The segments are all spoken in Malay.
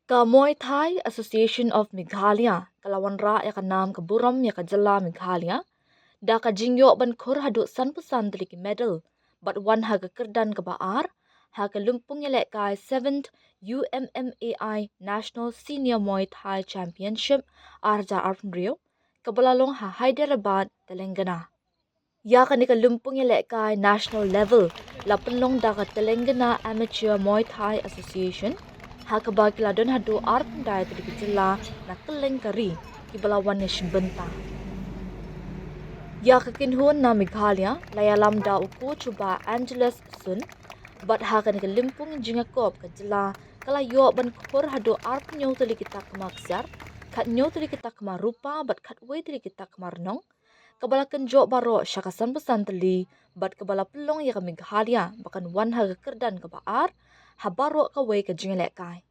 Ka Muay Thai Association of Meghalaya, kalawan ra ya kanam ka buram ya ka jala Meghalaya, da ka jingyo ban khur hadu san pusan dali ki medal, but one ha ka kerdan ka baar, ha ka lumpung ya lek kai 7th UMMAI National Senior Muay Thai Championship arja Rio, ka balalong ha Hyderabad, Telangana. Ya ka ni ka lumpung ya lek kai national level, la penlong da ka Telangana Amateur Muay Thai Association, ha ka bagila don hadu arpandai tadi kecila na keleng kari ki balawan ya shimbenta. Ya kekinhun na Meghalaya layalam da uku cuba Angeles Sun, bat ha ka ni ka limpung jinga kop ka jela kala yo ban khur hadu arpnyo tali kita kemaksar, kat nyo tali kita kemarupa bat kat wei tali kita kemarnong, kabala kenjo baro syakasan pesan tali bat kabala pelong ya ka Meghalaya bakan wan ha ka kerdan ka baar, ha baro ka wei ka jinga lekai.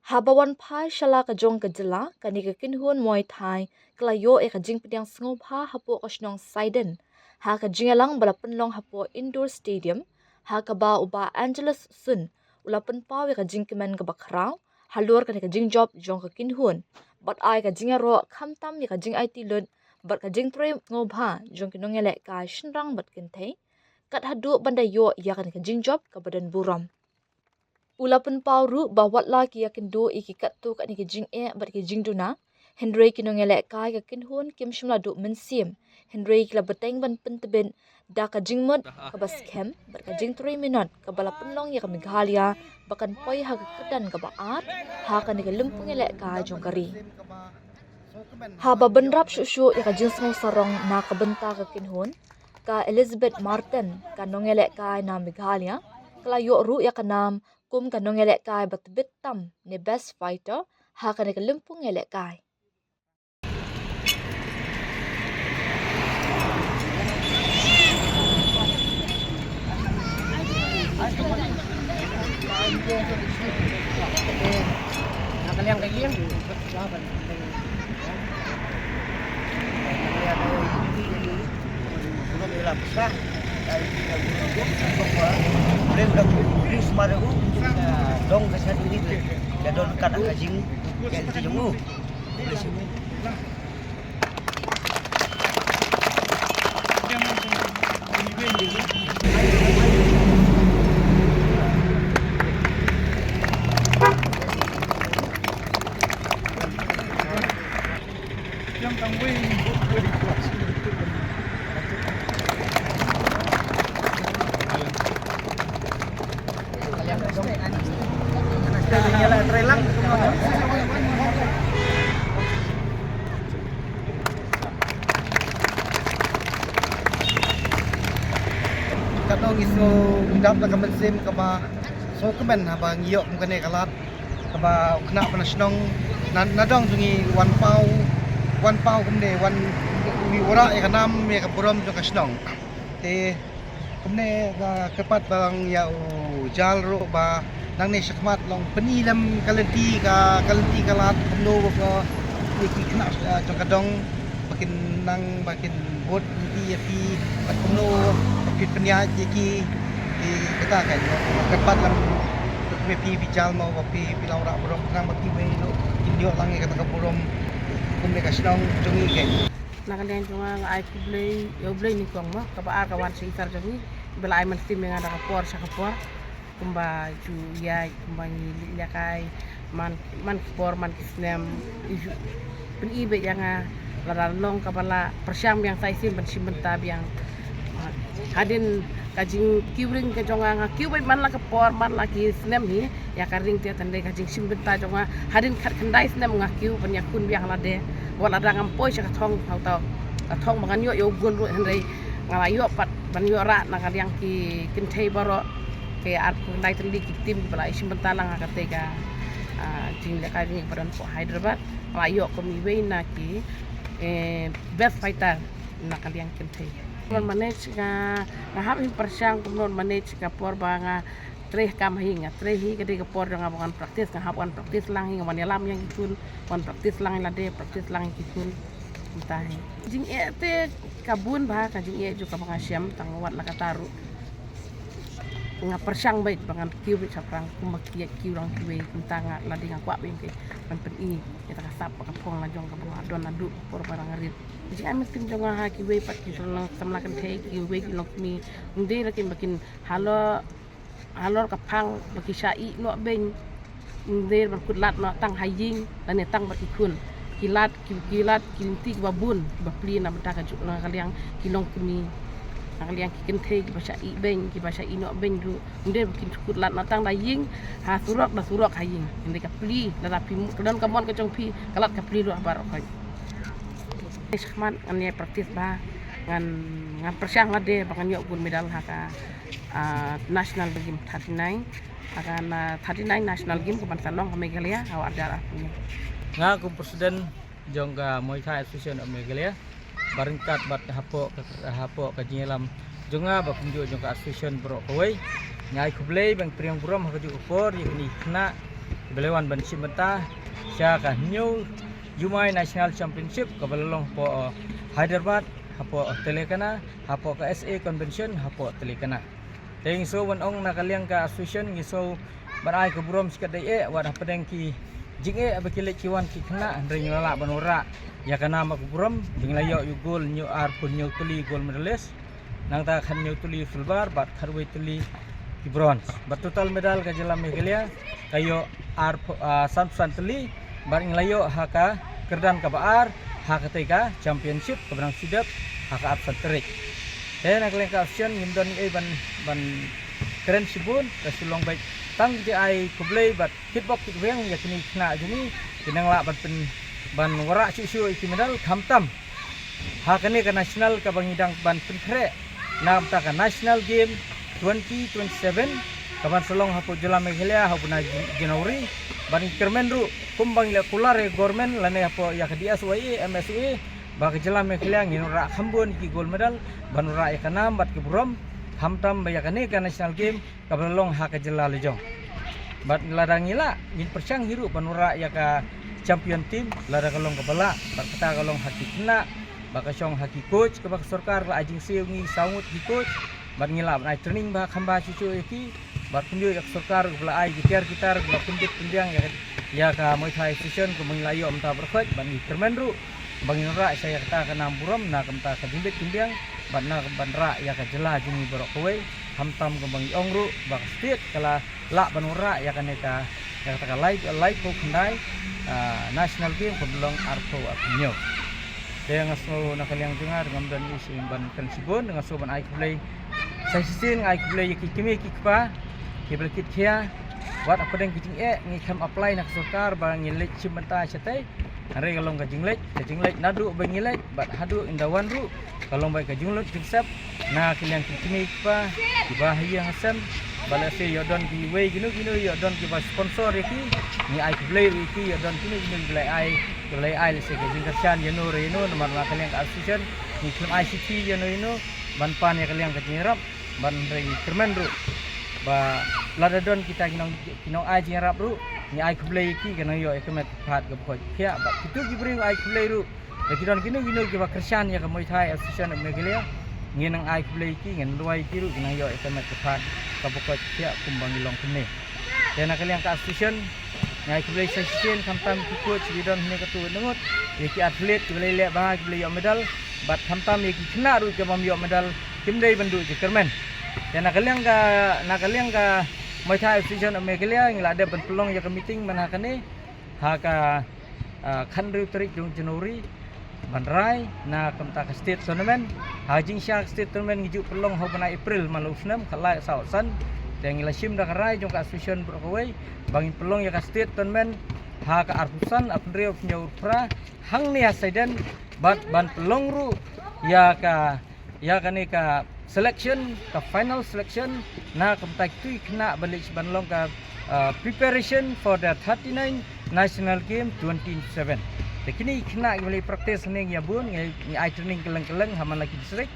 Habawan pai shala ka jong ka jela kani ka kinhun Muay Thai kelayo e ka jing pediang sngop ha hapo ka shnong Saiden, ha ka jingalang bala penlong hapo indoor stadium, ha ka ba uba Angeles Sun ula penpaw ka jing kemen ka bakrau, halur kani ka jing job jong ka kinhun, bat ai ka jingaro khamtam ya ka jing IT lut, bat ka jing tre ngob ha jong kinong elek ka shnrang bat kinthe, kat hadu bandai yo ya kani ka jing job ka badan buram. Ula penpaw ru bawat la ki yakin do iki kat tu kat ni ki jing bat ki jing duna, Henry kinong elek kai ka kinhun kim shimla du mensim, Henry kila beteng ban pentebin da ka jing mud ka bas kem bat ka jing 3 minute ka bala penlong ya ka Meghalaya bakan poi ha ka kedan ka baat ha ka ni ka lumpung elek ka jong kari. Ha ba benrap shushu ya ka jing song sarong na ka benta ka kinhun ka Elizabeth Martin ka nong elek kai na Meghalaya kala yo ru ya ka nam kum ka nong elek kai bat bitam ni best fighter ha ka ni ka lumpung elek kai. Nakaliang kayo yan. Dong kasi dito. Ya don kada kajing ya itu jemu. Yang tangwi nyala trelang katong iso dap na kamansim kama so kaman habang iyo mukha ni kalat kaba kena panasnong nadong dungi one pau kumde one wi ora ya kanam ya kapuram jo kasnong te kumne ga kepat bang ya jalro ba nang ni sakmat long penilam kalenti kalat kumno ko iki kena jong kadong makin bot ti pat kumno pakit penya iki di kita kan kepat lang pi bijal mau pi bilang rak burom nang mati we no indio lang kata kapurom kumne kasnong jongi ke nakalian cuma ai kublay yo blay ni kong ma kaba kawan singkar jongi belai man tim yang ada kapor sa kapor kumba ju ya kumba ni lakai man kapor man kisnem pen ibe yang laralong kabala persyam yang sai sim ben simentab yang hadin kajing kiwring ke jonga nga kiwai man la kapor man la ki snem ni ya karing te tande kajing simbenta jonga hadin khat khandai snem nga kiw pan yakun biang la de wala dangam poi sa kathong hauta kathong mangan yo gun ru hendai ngala yo pat ban yo ra na kaliang ki kintei baro ke at khandai tandi ki tim bala simbenta lang akate ka jing le kai ni badan po Hyderabad ngala yo ko mi we na ki best fighter na kaliang kintei non manage ka ngahapin persyang non manage ka por banga treh kam hinga treh hi kadi ka por nga bukan praktis ngahapan praktis lang hinga manilam yang ikun wan praktis lang lade praktis lang ikun entah jing te kabun ba ka jing ju ka mga syam tangwat la kataru nga persyang bait bangan kiu bit saprang kuma kiu rang kiwe tentang ladi nga kwa bing ke pan ini kita kasap ka pong la jong ka bang adon adu por barang arit jadi amis tim jong ha kiwe pat ki lang samla kan the kiwe ki lok mi undi lakin bakin halo ka phang baki sai no beng undi ban kutlat no tang haying dan tang baki kun kilat kilinti babun bapli na mata ka juk na kaliang kilong kumi kaliang kiken the ki bahasa i beng ki bahasa ino beng du unde bikin cukut lat natang daying ha surok haying inde ka pli la rapi kedan kamon ka jong pi kalat ka pli du abar ka Isman ane praktis ba ngan persyang ngade bangan yok gun medal ha ka national game 39 akan 39 national game ke Bansalong ke Meghalaya awak darah punya nga kum presiden jongga Muay Thai Association of Meghalaya baringkat bat hapo ka jingelam jonga ba kunjo jongga association bro koi ngai kublei bang priang buram ha ju upor yakni kena belewan ban simenta sya ka new Yumai National Championship ka balong po Hyderabad hapo telekana hapo ka SA Convention hapo telekana teng so wan ong nakaliang ka association ngiso barai ka buram sikat dai wa padeng ki jinge abakile kiwan ki kena ring lala banora ya kana mak buram jing layo yu gol nyu ar pun nyu tuli gol medalist nang ta khan nyu tuli silver bat kharwe tuli ki bronze bat total medal ka jela Meghalaya kayo ar samsan tuli baring layo haka kerdan ka baar haka tega championship ka brang sidap haka absan terik nak lengka option ngimdon ban keren sibun ka sulong baik tang di ai kublai bat hitbox kitweng yakni kena juni kinang la ban wara cu iki medal khamtam ha kani ka national ka bangidang ban penkre nam ta ka national game 2027 kaban selong hapo jela Meghalaya hapuna Januari ban kermen ru kumbang la kulare government lane hapo ya ka DSUI MSUI ba ka jela Meghalaya nginura khambun ki gold medal ban ura ya kanam bat ki burom hamtam bayakane ka national game kabalong ha ka jela lejong bat ladangila in persyang hiru panura ya ka champion team lada kalong kabala bat kata kalong haki kena baka syong haki coach ka bak sarkar la ajing seungi saungut di coach bat ngila ban training ba khamba cucu iki bat kunju ya sarkar bala ai gitar bala kundit pendiang ya ka Muay Thai Association ko manglayo amta berkhot ban termenru banginura saya kata kana buram na kamta ka dimbit pendiang banna banra ya ka jela juni borok kowe hamtam kembang ongru bak state kala la banura ya kan ka ya kata live ko kandai national game ko belong arto apnyo de ngaso nakaliang dengar ngamdan is ban kan sibon ngaso ban ai play sai sisin ai play kimi kikpa kibel kitya wat apa deng kiting ngi kam apply nak sarkar bang ngilik cimenta chatai hari kalong ka jinglek nadu bangilek bat hadu indawan ru kalong bai ka jinglek jingsap na kiliang kimi pa bahaya hasan bala se yodon ki way ginu yodon ki ba sponsor iki ni ai play iki yodon ginu blai ai se ke jingkarsan yano reno nomor na kaliang ka association ni film ICT yano ban pan ya kaliang ka jingrap ban ring kermen ru ba ladadon kita kinong ai jingrap ru ni ai play iki kana yo ekemet phat ka bkhoj khia ba kitu ki bring ai play ru lekidon ginu ki ba kersan ya ka Muay Thai Association of Meghalaya nginang ai play ki ngan ruai ki ru kana yo ekemet phat ka bkhoj khia kumbang ilong kene dan kaliang ka association ngai play session kamtam ki coach lidon ne ka tu nengot ki atlet ki le ba ki le yo medal bat kamtam ki kena ru ke bam yo medal kimdei bandu je kermen dan kaliang ka Muay Thai Association of Meghalaya ngila ada peluang ya ke meeting mana kane ha ka khandru tarik jong Januari banrai na kamta ka state tournament ha jing syak state tournament ngiju peluang ho bana April malu snam khala sausan dan ngila sim da karai jong ka association brokawai bangin peluang ya ka state tournament ha ka arpusan apnreo pnyo pra hang ni hasaiden bat ban peluang ru ya kane ka selection ka final selection na kamta tu kena balik banlong ka preparation for the 39 national game 27 tekini kena balik praktis ning yabun ngi ai training keleng haman lagi distrik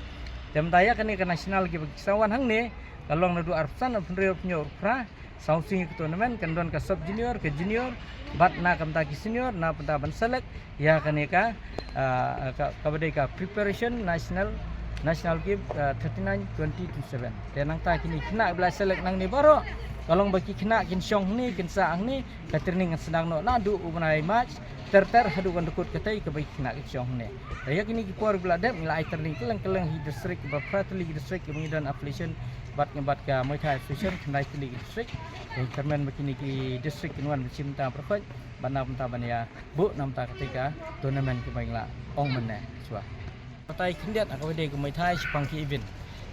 jam daya kene ka national ge sawan hang ne kalong nadu arsan apnreo pnyo pra sausing ke tournament kandon ka sub junior ke junior bat na kamta ki senior na penta ban select ya kane ka kabadai ka preparation national national game 39-20-7 dan nang ta kini kena belas select nang ni baru kalau bagi kena kin syong ni kin saang ni ka training sedang no nadu ubenai match ter hadu kan dekut katai ke bagi kena kin syong ni ya kini ki por beladap nilai training keleng hi district ba pratli district kemudian affiliation bat ngebat ka Muay Thai Association kendai kili district kermen begini ki district kinwan bercinta perfect bana penta bania bu nam ta ketika tournament ke baingla ong mena swa patai kendiat akawede ke Muay Thai Sepang ki event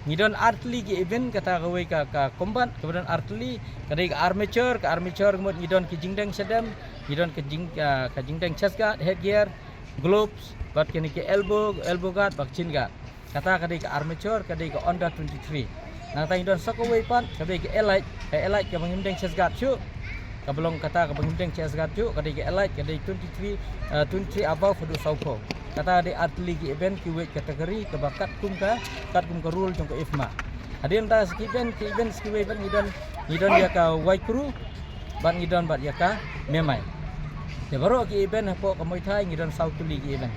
ngidon artli ki event kata kawe ka combat kemudian artli kadai ka armature kemudian ngidon ki jingdeng sedem ngidon ke jingdeng chest guard headgear gloves bat kini ki elbow guard bak chin guard kata kadai ka armature kadai ka under 23 nang tang ngidon sokaway pan kadai ka elite ke mengimdeng chest guard chu kabelong kata ka mengimdeng chest guard chu kadai ka elite kadai 23 above for sauko kata ada atlet ki event ki weight kategori ke bakat kum ka rule jong ke IFMA adin ta event ski event ngidon ya ka white crew ban ngidon bat ya ka memai ya baru ki event hapo ka Muay Thai ngidon South League event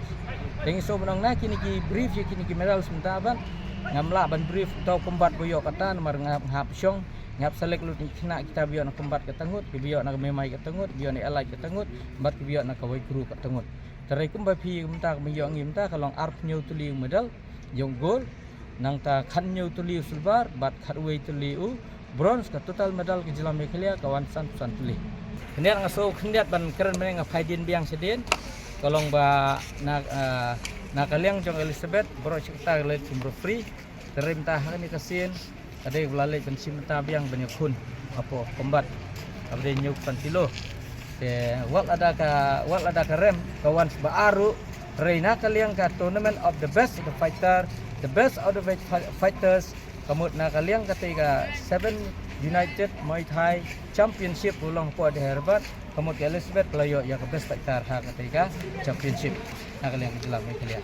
dengan so menang na kini ki brief kini ki medal sementara ban ngamla ban brief tau combat boyo kata nomor ngap syong ngap selek lu kena kita biar nak combat ke tengut biar nak memai ke tengut biar nak alai ke tengut bat biar nak white crew ke tengut Terai kumba pi kumta kemiyong imta kalong arp nyau tuli medal yung gold nang ta khan nyau tuli silver bat khatway tuli bronze ka total medal ke Jila Meghalaya kawan san tuli. Kendiat ngaso kendiat ban keren meneng ngapaidin biang sedin kalong ba na kaliang jong Elizabeth bro kita le timbre free terai imta hani kasin adai belale ban simta biang banyakun apa kombat abde nyuk pantilo wal ada ka rem kawan baaru reina kaliang ka tournament of the best of the fighters kamut na kaliang katika 7 United Muay Thai Championship ulang po ada herbat kamut Elizabeth pelayo ya ka best fighter ha katika championship na kaliang kejelam kalian